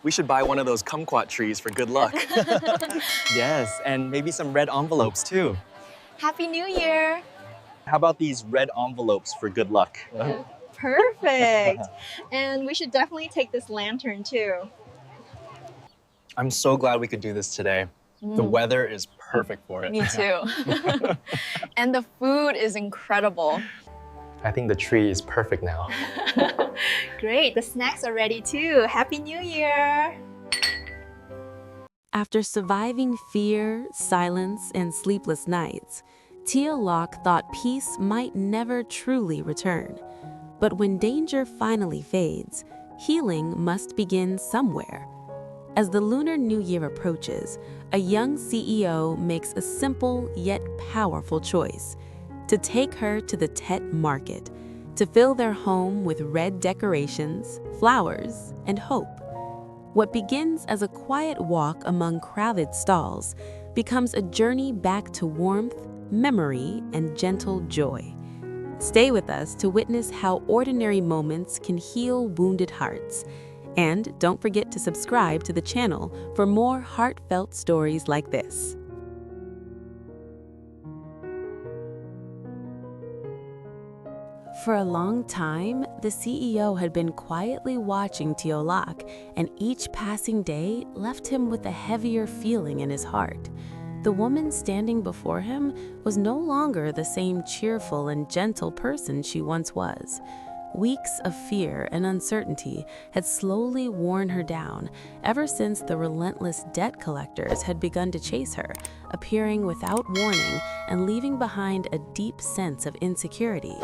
We should buy one of those kumquat trees for good luck. Yes, and maybe some red envelopes too. Happy New Year! How about these red envelopes for good luck? Perfect! And we should definitely take this lantern too. I'm so glad we could do this today. The weather is perfect for it. Me too. And the food is incredible. I think the tree is perfect now. Great, the snacks are ready too. Happy New Year! After surviving fear, silence, and sleepless nights, Tieu Lac thought peace might never truly return. But when danger finally fades, healing must begin somewhere. As the Lunar New Year approaches, a young CEO makes a simple yet powerful choice: to take her to the Tet market, to fill their home with red decorations, flowers, and hope. What begins as a quiet walk among crowded stalls becomes a journey back to warmth, memory, and gentle joy. Stay with us to witness how ordinary moments can heal wounded hearts. And don't forget to subscribe to the channel for more heartfelt stories like this. For a long time, the CEO had been quietly watching Tieu Lac, and each passing day left him with a heavier feeling in his heart. The woman standing before him was no longer the same cheerful and gentle person she once was. Weeks of fear and uncertainty had slowly worn her down ever since the relentless debt collectors had begun to chase her, appearing without warning and leaving behind a deep sense of insecurity.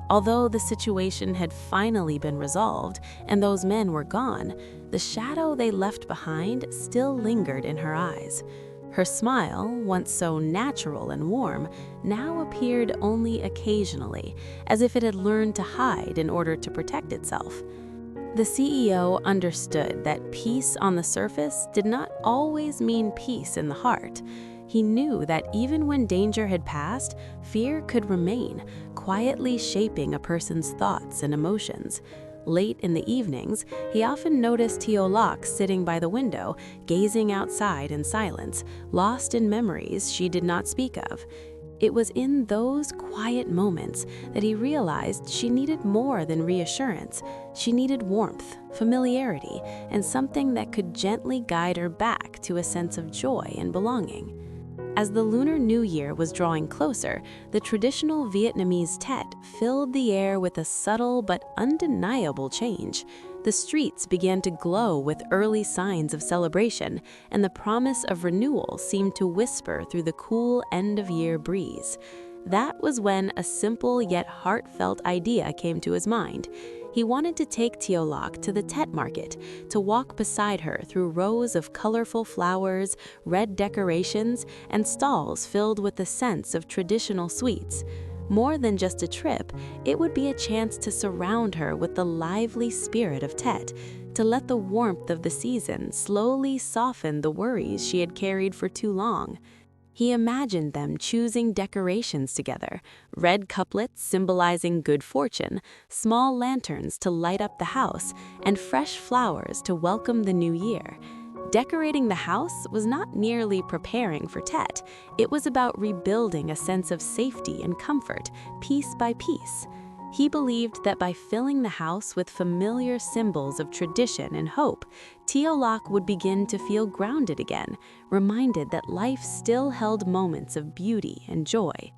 Although the situation had finally been resolved and those men were gone, the shadow they left behind still lingered in her eyes. Her smile, once so natural and warm, now appeared only occasionally, as if it had learned to hide in order to protect itself. The CEO understood that peace on the surface did not always mean peace in the heart. He knew that even when danger had passed, fear could remain, quietly shaping a person's thoughts and emotions. Late in the evenings, he often noticed Tieu Lac sitting by the window, gazing outside in silence, lost in memories she did not speak of. It was in those quiet moments that he realized she needed more than reassurance. She needed warmth, familiarity, and something that could gently guide her back to a sense of joy and belonging. As the Lunar New Year was drawing closer, the traditional Vietnamese Tet filled the air with a subtle but undeniable change. The streets began to glow with early signs of celebration, and the promise of renewal seemed to whisper through the cool end-of-year breeze. That was when a simple yet heartfelt idea came to his mind. He wanted to take Tieu Lac to the Tet market, to walk beside her through rows of colorful flowers, red decorations, and stalls filled with the scents of traditional sweets. More than just a trip, it would be a chance to surround her with the lively spirit of Tet, to let the warmth of the season slowly soften the worries she had carried for too long. He imagined them choosing decorations together, red couplets symbolizing good fortune, small lanterns to light up the house, and fresh flowers to welcome the new year. Decorating the house was not merely preparing for Tet, it was about rebuilding a sense of safety and comfort, piece by piece. He believed that by filling the house with familiar symbols of tradition and hope, Tieu Lac would begin to feel grounded again, reminded that life still held moments of beauty and joy.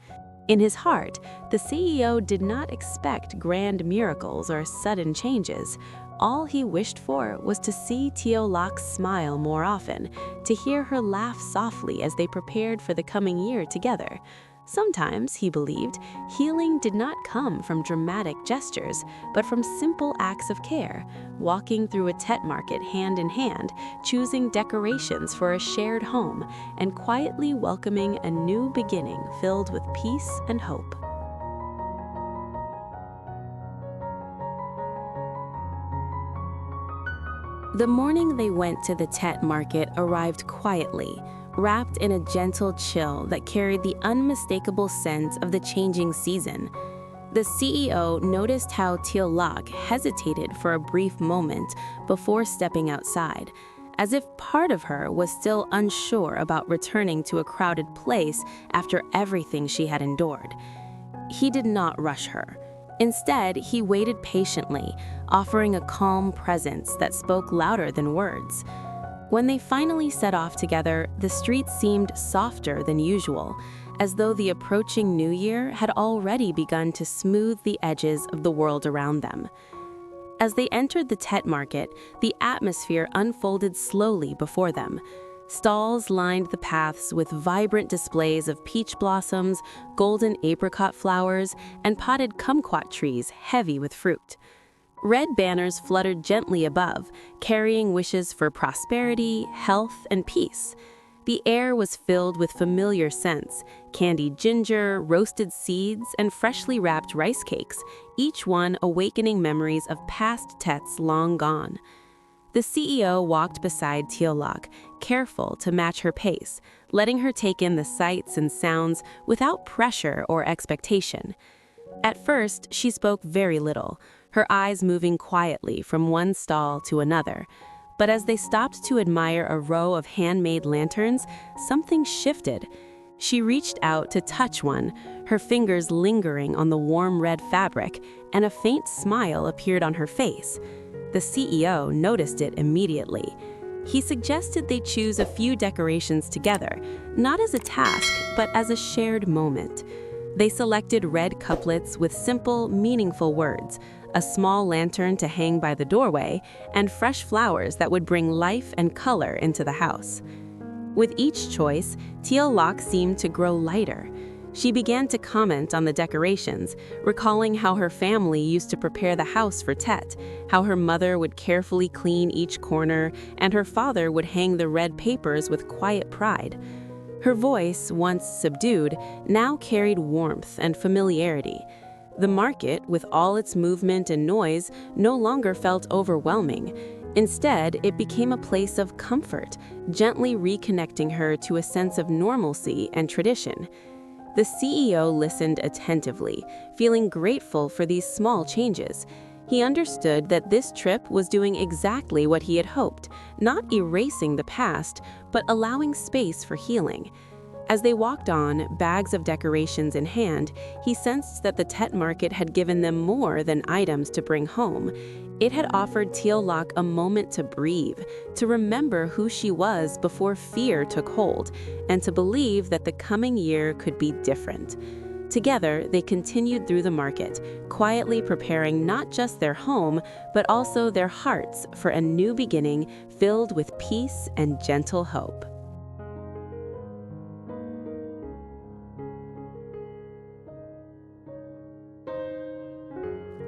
In his heart, the CEO did not expect grand miracles or sudden changes. All he wished for was to see Tieu Lac smile more often, to hear her laugh softly as they prepared for the coming year together. Sometimes, he believed, healing did not come from dramatic gestures, but from simple acts of care, walking through a Tet market hand in hand, choosing decorations for a shared home, and quietly welcoming a new beginning filled with peace and hope. The morning they went to the Tet market arrived quietly, wrapped in a gentle chill that carried the unmistakable sense of the changing season. The CEO noticed how Tieu Lac hesitated for a brief moment before stepping outside, as if part of her was still unsure about returning to a crowded place after everything she had endured. He did not rush her. Instead, he waited patiently, offering a calm presence that spoke louder than words. When they finally set off together, the streets seemed softer than usual, as though the approaching new year had already begun to smooth the edges of the world around them. As they entered the Tet market, the atmosphere unfolded slowly before them. Stalls lined the paths with vibrant displays of peach blossoms, golden apricot flowers, and potted kumquat trees heavy with fruit. Red banners fluttered gently above, carrying wishes for prosperity, health, and peace. The air was filled with familiar scents: candied ginger, roasted seeds, and freshly wrapped rice cakes, each one awakening memories of past Tets long gone. The CEO walked beside Tieu Lac, careful to match her pace, letting her take in the sights and sounds without pressure or expectation. At first, she spoke very little, her eyes moving quietly from one stall to another. But as they stopped to admire a row of handmade lanterns, something shifted. She reached out to touch one, her fingers lingering on the warm red fabric, and a faint smile appeared on her face. The CEO noticed it immediately. He suggested they choose a few decorations together, not as a task, but as a shared moment. They selected red couplets with simple, meaningful words, a small lantern to hang by the doorway, and fresh flowers that would bring life and color into the house. With each choice, Tieu Lac seemed to grow lighter. She began to comment on the decorations, recalling how her family used to prepare the house for Tet, how her mother would carefully clean each corner, and her father would hang the red papers with quiet pride. Her voice, once subdued, now carried warmth and familiarity. The market, with all its movement and noise, no longer felt overwhelming. Instead, it became a place of comfort, gently reconnecting her to a sense of normalcy and tradition. The CEO listened attentively, feeling grateful for these small changes. He understood that this trip was doing exactly what he had hoped, not erasing the past, but allowing space for healing. As they walked on, bags of decorations in hand, he sensed that the Tet market had given them more than items to bring home. It had offered Tieu Lac a moment to breathe, to remember who she was before fear took hold, and to believe that the coming year could be different. Together, they continued through the market, quietly preparing not just their home, but also their hearts for a new beginning filled with peace and gentle hope.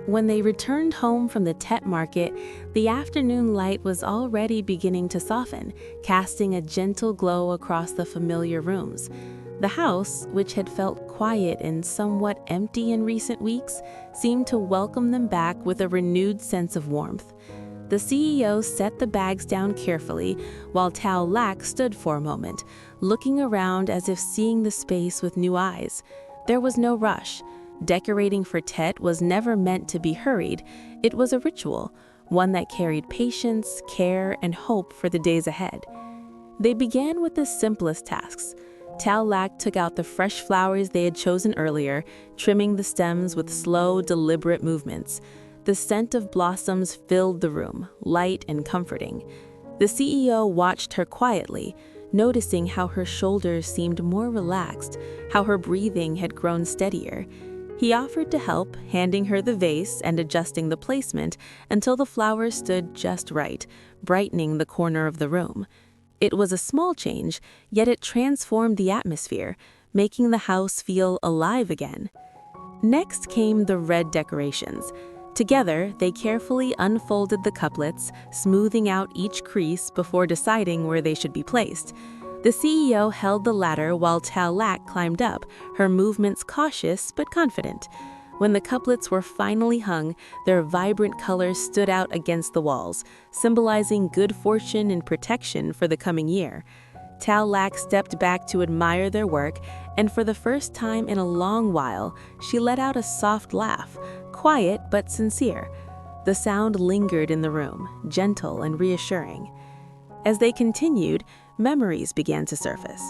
When they returned home from the Tet market, the afternoon light was already beginning to soften, casting a gentle glow across the familiar rooms. The house, which had felt quiet and somewhat empty in recent weeks, seemed to welcome them back with a renewed sense of warmth. The CEO set the bags down carefully, while Tieu Lac stood for a moment, looking around as if seeing the space with new eyes. There was no rush. Decorating for Tet was never meant to be hurried. It was a ritual, one that carried patience, care, and hope for the days ahead. They began with the simplest tasks. Tieu Lac took out the fresh flowers they had chosen earlier, trimming the stems with slow, deliberate movements. The scent of blossoms filled the room, light and comforting. The CEO watched her quietly, noticing how her shoulders seemed more relaxed, how her breathing had grown steadier. He offered to help, handing her the vase and adjusting the placement until the flowers stood just right, brightening the corner of the room. It was a small change, yet it transformed the atmosphere, making the house feel alive again. Next came the red decorations. Together, they carefully unfolded the couplets, smoothing out each crease before deciding where they should be placed. The CEO held the ladder while Tieu Lac climbed up, her movements cautious but confident. When the couplets were finally hung, their vibrant colors stood out against the walls, symbolizing good fortune and protection for the coming year. Tieu Lac stepped back to admire their work, and for the first time in a long while, she let out a soft laugh, quiet but sincere. The sound lingered in the room, gentle and reassuring. As they continued, memories began to surface.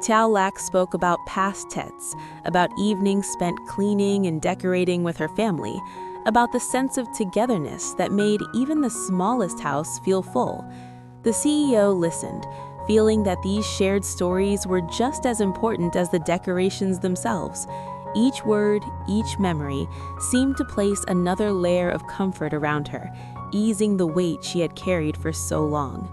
Tieu Lac spoke about past Tets, about evenings spent cleaning and decorating with her family, about the sense of togetherness that made even the smallest house feel full. The CEO listened, feeling that these shared stories were just as important as the decorations themselves. Each word, each memory, seemed to place another layer of comfort around her, easing the weight she had carried for so long.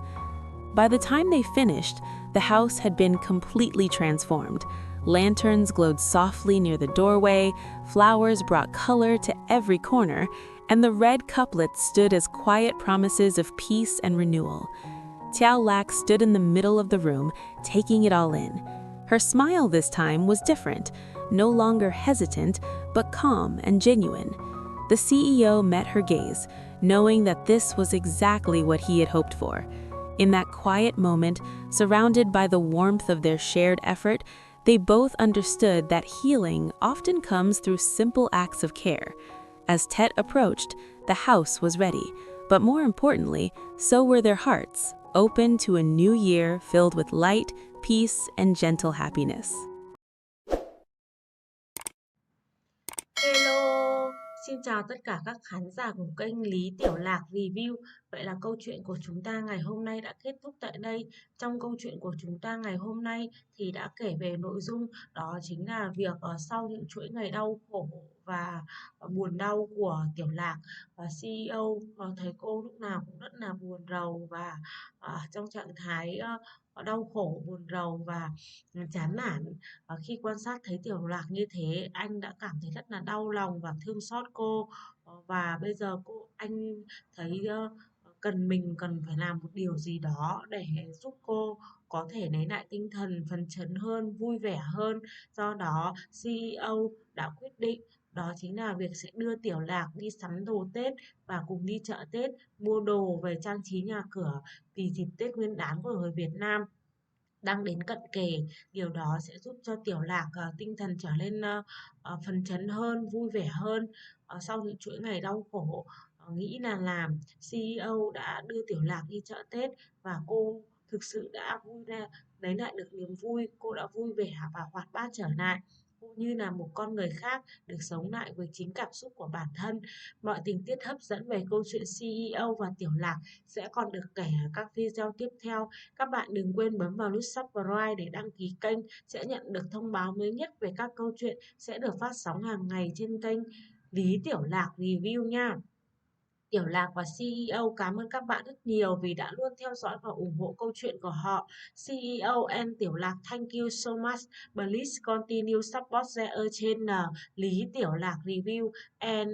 By the time they finished, the house had been completely transformed. Lanterns glowed softly near the doorway, flowers brought color to every corner, and the red couplets stood as quiet promises of peace and renewal. Tieu Lac stood in the middle of the room, taking it all in. Her smile this time was different, no longer hesitant, but calm and genuine. The CEO met her gaze, knowing that this was exactly what he had hoped for. In that quiet moment, surrounded by the warmth of their shared effort, they both understood that healing often comes through simple acts of care. As Tet approached, the house was ready, but more importantly, so were their hearts, open to a new year filled with light, peace, and gentle happiness. Hello, xin chào tất cả các khán giả của kênh Lý Tiểu Lạc Review. Vậy là câu chuyện của chúng ta ngày hôm nay đã kết thúc tại đây. Trong câu chuyện của chúng ta ngày hôm nay thì đã kể về nội dung đó chính là việc sau những chuỗi ngày đau khổ và buồn đau của Tiểu Lạc và CEO, thầy cô lúc nào cũng rất là buồn rầu và trong trạng thái đau khổ, buồn rầu và chán nản. Khi quan sát thấy Tiểu Lạc như thế, anh đã cảm thấy rất là đau lòng và thương xót cô. Và bây giờ anh thấy mình cần phải làm một điều gì đó để giúp cô có thể lấy lại tinh thần, phấn chấn hơn, vui vẻ hơn. Do đó, CEO đã quyết định đó chính là việc sẽ đưa Tiểu Lạc đi sắm đồ Tết và cùng đi chợ Tết mua đồ về trang trí nhà cửa vì dịp Tết Nguyên đán của người Việt Nam đang đến cận kề. Điều đó sẽ giúp cho Tiểu Lạc tinh thần trở nên phấn chấn hơn, vui vẻ hơn sau những chuỗi ngày đau khổ. Nghĩ là làm CEO đã đưa Tiểu Lạc đi chợ Tết và cô thực sự đã lấy lại được niềm vui, cô đã vui vẻ và hoạt bát trở lại. Cô như là một con người khác được sống lại với chính cảm xúc của bản thân. Mọi tình tiết hấp dẫn về câu chuyện CEO và Tiểu Lạc sẽ còn được kể ở các video tiếp theo. Các bạn đừng quên bấm vào nút subscribe để đăng ký kênh, sẽ nhận được thông báo mới nhất về các câu chuyện sẽ được phát sóng hàng ngày trên kênh Lý Tiểu Lạc Review nha. Tiểu Lạc và CEO cảm ơn các bạn rất nhiều vì đã luôn theo dõi và ủng hộ câu chuyện của họ. CEO and Tiểu Lạc, thank you so much. Please continue support their channel Lý Tiểu Lạc Review and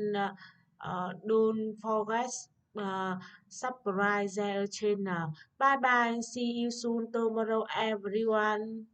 don't forget subscribe their channel. Bye bye, see you soon tomorrow everyone.